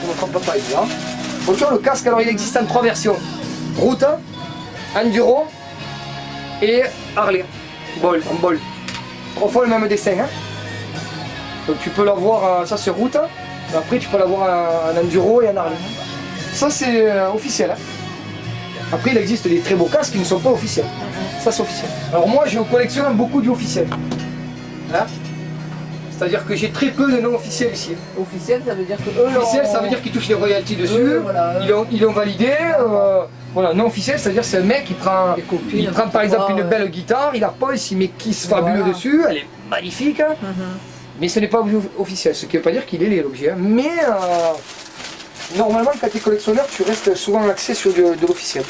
je ne me trompe pas évidemment. Donc tu vois le casque, alors il existe en 3 versions. Route, enduro et Harley. En bol. 3 fois le même dessin. Hein. Donc tu peux l'avoir, ça c'est route, et après tu peux l'avoir en enduro et en Harley. Ça c'est officiel. Hein. Après il existe des très beaux casques qui ne sont pas officiels. Ça c'est officiel. Alors moi je collectionne beaucoup du officiel. Hein. C'est-à-dire que j'ai très peu de non officiels ici. Officiel, ça veut dire que eux, Officiel, ça veut dire qu'ils touchent les royalties dessus, voilà, ils l'ont validé. Voilà, non officiel, c'est-à-dire c'est un mec qui prend, copines, prend par exemple une belle guitare, il la pose, il met Kiss fabuleux dessus, elle est magnifique, hein. Mais ce n'est pas officiel, ce qui ne veut pas dire qu'il est laid l'objet. Hein. Mais normalement, quand tu es collectionneur, tu restes souvent axé sur de l'officiel.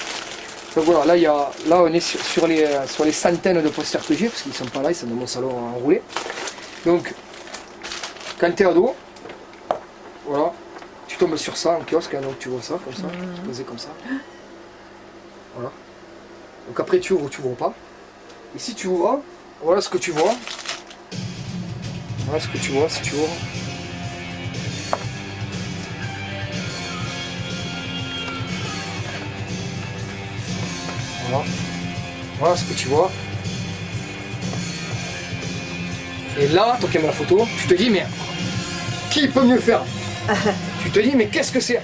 Donc voilà, là on est sur les centaines de posters que j'ai, parce qu'ils ne sont pas là, ils sont dans mon salon enroulés. Donc, quand tu es ado, voilà, tu tombes sur ça en kiosque, hein, donc tu vois ça, comme ça, posé comme ça. Voilà. Donc après tu ouvres ou tu ouvres pas. Et si tu ouvres, voilà ce que tu vois. Voilà ce que tu vois si tu ouvres. Voilà. Voilà ce que tu vois. Et là, toi qui aimes la photo, tu te dis mais qui peut mieux faire? Tu te dis mais qu'est-ce que c'est?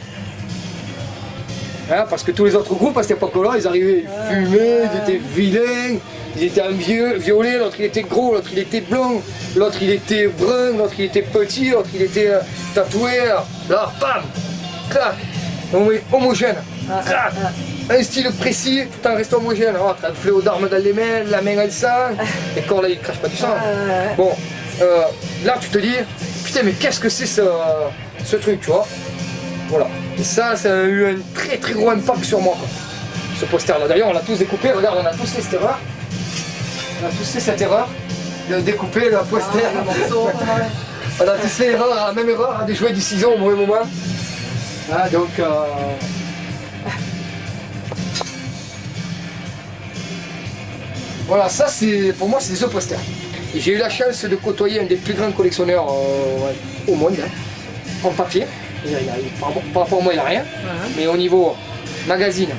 Hein, parce que tous les autres groupes à cette époque-là, ils arrivaient, ils fumaient, ils étaient vilains, ils étaient un violet, l'autre il était gros, l'autre il était blanc, l'autre il était brun, l'autre il était petit, l'autre il était tatoué. Là, bam, clac, homogène, clac. Un style précis, tout en restant homogène. Oh, t'as un fléau d'armes dans les mains, la main elle sang, les corps là ils crachent pas du sang. Bon, là tu te dis, putain mais qu'est-ce que c'est ce truc, tu vois. Voilà. Et ça a eu un très très gros impact sur moi, quoi. Ce poster là. D'ailleurs on l'a tous découpé, regarde, on a tous fait cette erreur. On a tous fait cette erreur de découper le poster. On a tous fait la même erreur, de jouer du ciseau au mauvais moment. Ah, donc voilà, ça c'est pour moi c'est ce poster. J'ai eu la chance de côtoyer un des plus grands collectionneurs au monde, hein, en papier. Par rapport à moi il n'a rien, mais au niveau magazine,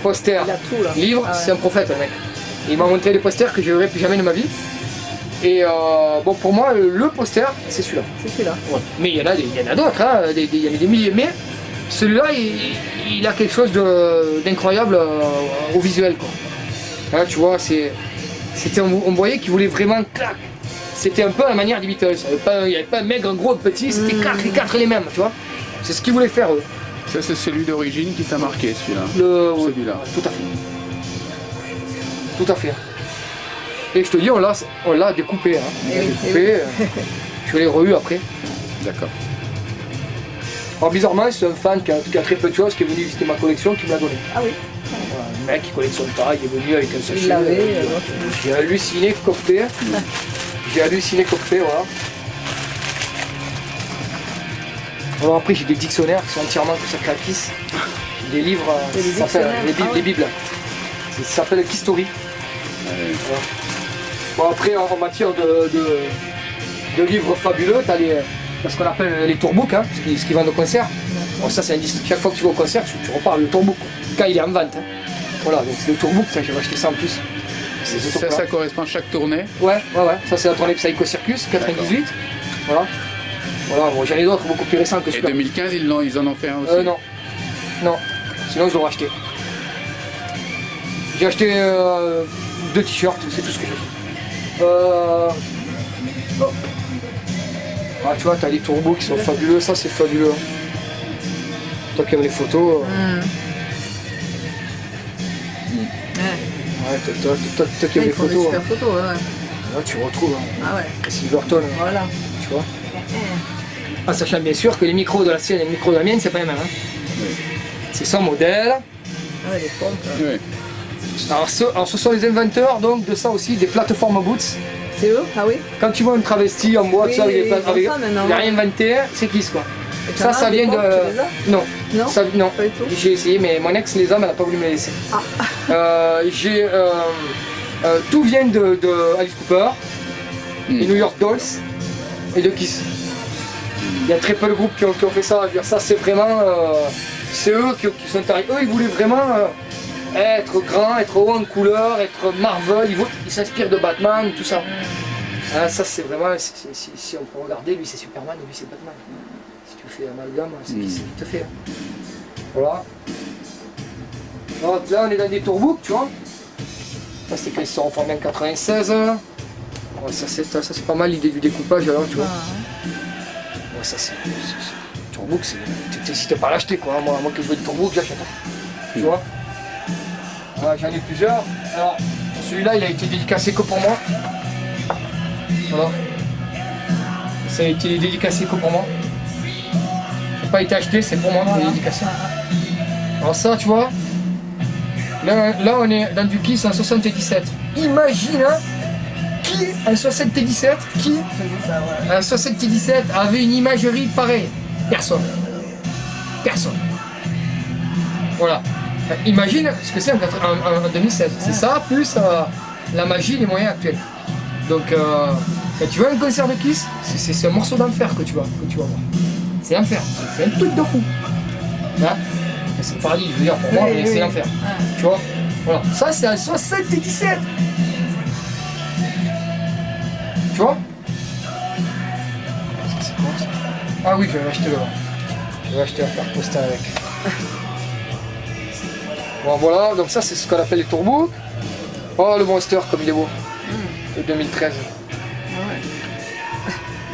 poster, livre, c'est un prophète le mec. Il m'a montré des posters que je verrai plus jamais de ma vie. Et bon pour moi le poster c'est celui-là. C'est celui-là. Ouais. Mais il y en a d'autres, hein, il y en a des milliers, mais celui-là il a quelque chose d'incroyable au visuel, quoi. Hein, tu vois, on voyait qu'il voulait vraiment clac. C'était un peu à la manière des Beatles. Il n'y avait pas un mec, un gros, un petit, c'était les quatre les mêmes, tu vois. C'est ce qu'ils voulaient faire eux. Ça c'est celui d'origine qui t'a marqué celui-là. Celui-là. Tout à fait. Tout à fait. Et je te dis, on l'a découpé. Hein. Découpé. Je l'ai revu après. D'accord. Alors bizarrement, c'est un fan qui a très peu de choses qui est venu visiter ma collection qui me l'a donné. Ah oui. Voilà, un mec qui collectionne pas, il est venu avec un sachet. J'ai halluciné copé. J'ai halluciné copé, voilà. Alors après j'ai des dictionnaires qui sont entièrement consacrés à Kiss. Des livres, les bibles. Ça s'appelle Kisstory. Voilà. Bon après en matière de livres fabuleux, tu as ce qu'on appelle les tourbooks, hein, ce qui vendent au concert. Bon, ça c'est chaque fois que tu vas au concert, tu reparles le tourbook quand il est en vente. Hein. Voilà, donc c'est le tourbook, ça j'ai acheté ça en plus. Ça correspond à chaque tournée? Ouais, ça c'est la tournée Psycho Circus, 98. Voilà. Voilà, bon, j'en ai d'autres beaucoup plus récents que celui-là. Et 2015, ils en ont fait un aussi? Non. Sinon, je l'aurais acheté. J'ai acheté 2 t-shirts, c'est tout ce que j'ai acheté. Ah, tu vois, t'as les turbos qui sont fabuleux, ça c'est fabuleux. Toi qui aimes les photos. Ouais, toi qui aimes les photos. Super photos, ouais. Là, tu retrouves. Ah ouais. Chris Burton. Voilà. Tu vois. En sachant bien sûr que les micros de la sienne et les micros de la mienne, c'est pas les mêmes. Hein. Oui. C'est son modèle. Ah ouais, les pompes. Oui. Alors ce sont les inventeurs donc de ça aussi, des plateformes boots. C'est eux? Ah oui? Quand tu vois un travesti en bois, Oui, tout ça, avec des plateformes, ils ont ça, il n'a rien inventé, c'est Kiss quoi. Et Ça vient pompes, de. tu les as? Non. Non? Non. Pas du tout. J'ai essayé, mais mon ex, les hommes, elle n'a pas voulu me les laisser. Tout vient de Alice Cooper, et New York Dolls, et de Kiss. Il y a très peu de groupes qui ont fait ça. Je veux dire, ça c'est vraiment... c'est eux qui sont arrivés. Eux ils voulaient vraiment être grands, être haut en couleur, être Marvel. Ils s'inspirent de Batman, tout ça. Ça c'est vraiment... Si on peut regarder, lui c'est Superman et lui c'est Batman. Si tu fais amalgame, c'est vite fait. Voilà. Donc là on est dans des tourbooks, tu vois. Ça c'était quand ils se sont reformés en 96. Ouais, ça c'est pas mal l'idée du découpage alors, tu vois. Ouais, ça c'est... Tourbook, si t'es pas à l'acheter quoi. Moi que je veux du Tourbook, j'achète. Tu vois. Ouais, j'en ai plusieurs. Alors, celui-là il a été dédicacé que pour moi. Voilà. Ça a été dédicacé que pour moi. Ça n'a pas été acheté, c'est pour moi qu'on est dédicacé. Alors ça, tu vois. Là on est dans du Kiss en 77. Imagine hein, qui en 77, en 77 avait une imagerie pareille? Personne. Personne. Voilà. Imagine ce que c'est en 2016. C'est ça plus la magie, les moyens actuels. Donc quand tu veux un concert de Kiss, c'est un morceau d'enfer que tu vas voir. C'est l'enfer. C'est un truc de fou. Hein, c'est le paradis, je veux dire, pour moi, mais c'est l'enfer. Tu vois. Voilà. Ça, c'est en 77. Tu vois. C'est quoi ça? Ah oui, je vais acheter Je vais acheter un faire poster avec. Bon, voilà, donc ça, c'est ce qu'on appelle les tourbos. Oh, le Monster, comme il est beau. De 2013.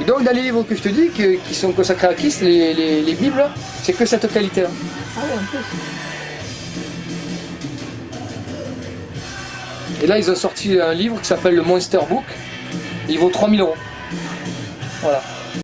Et donc, dans les livres que je te dis, qui sont consacrés à Kiss, les bibles, c'est que cette qualité-là. Ah ouais, en plus. Et là, ils ont sorti un livre qui s'appelle le Monster Book. Et il vaut 3000 €. Voilà.